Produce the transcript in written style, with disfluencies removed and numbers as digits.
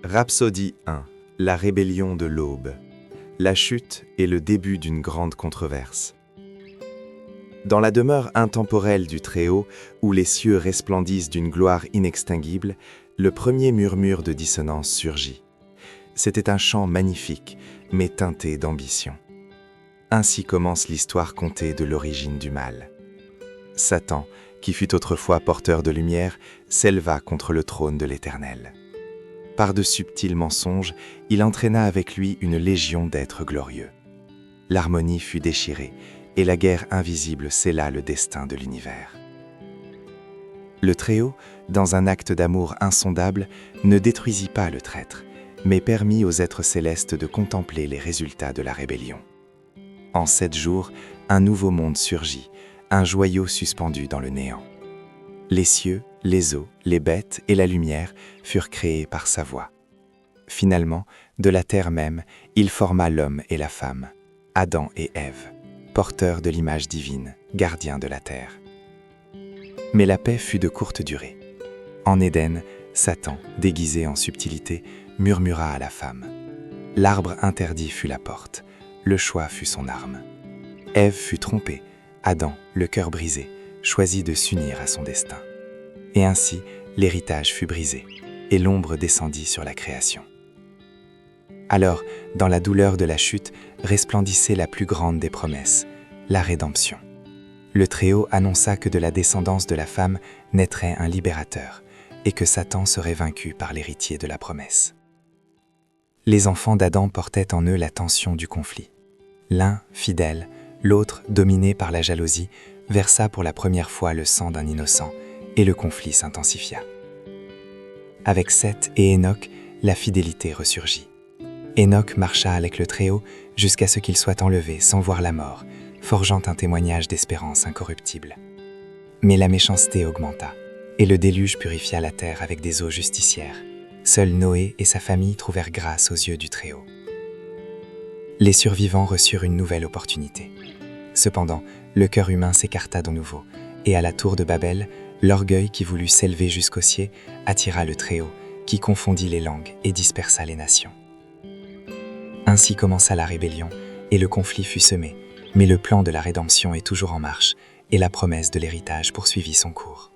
Rhapsodie 1. La rébellion de l'aube. La chute est le début d'une grande controverse. Dans la demeure intemporelle du Très-Haut, où les cieux resplendissent d'une gloire inextinguible, le premier murmure de dissonance surgit. C'était un chant magnifique, mais teinté d'ambition. Ainsi commence l'histoire contée de l'origine du mal. Satan, qui fut autrefois porteur de lumière, s'éleva contre le trône de l'Éternel. Par de subtils mensonges, il entraîna avec lui une légion d'êtres glorieux. L'harmonie fut déchirée, et la guerre invisible scella le destin de l'univers. Le Très-Haut, dans un acte d'amour insondable, ne détruisit pas le traître, mais permit aux êtres célestes de contempler les résultats de la rébellion. En 7 jours, un nouveau monde surgit, un joyau suspendu dans le néant. Les cieux, les eaux, les bêtes et la lumière furent créés par sa voix. Finalement, de la terre même, il forma l'homme et la femme, Adam et Ève, porteurs de l'image divine, gardiens de la terre. Mais la paix fut de courte durée. En Éden, Satan, déguisé en subtilité, murmura à la femme. L'arbre interdit fut la porte, le choix fut son arme. Ève fut trompée, Adam, le cœur brisé, choisit de s'unir à son destin. Et ainsi, l'héritage fut brisé, et l'ombre descendit sur la création. Alors, dans la douleur de la chute, resplendissait la plus grande des promesses, la rédemption. Le Très-Haut annonça que de la descendance de la femme naîtrait un libérateur, et que Satan serait vaincu par l'héritier de la promesse. Les enfants d'Adam portaient en eux la tension du conflit. L'un, fidèle, l'autre, dominé par la jalousie, versa pour la première fois le sang d'un innocent, et le conflit s'intensifia. Avec Seth et Enoch, la fidélité ressurgit. Enoch marcha avec le Très-Haut jusqu'à ce qu'il soit enlevé sans voir la mort, forgeant un témoignage d'espérance incorruptible. Mais la méchanceté augmenta, et le déluge purifia la terre avec des eaux justicières. Seul Noé et sa famille trouvèrent grâce aux yeux du Très-Haut. Les survivants reçurent une nouvelle opportunité. Cependant, le cœur humain s'écarta de nouveau, et à la tour de Babel, l'orgueil qui voulut s'élever jusqu'au ciel attira le Très-Haut, qui confondit les langues et dispersa les nations. Ainsi commença la rébellion, et le conflit fut semé, mais le plan de la rédemption est toujours en marche, et la promesse de l'héritage poursuivit son cours.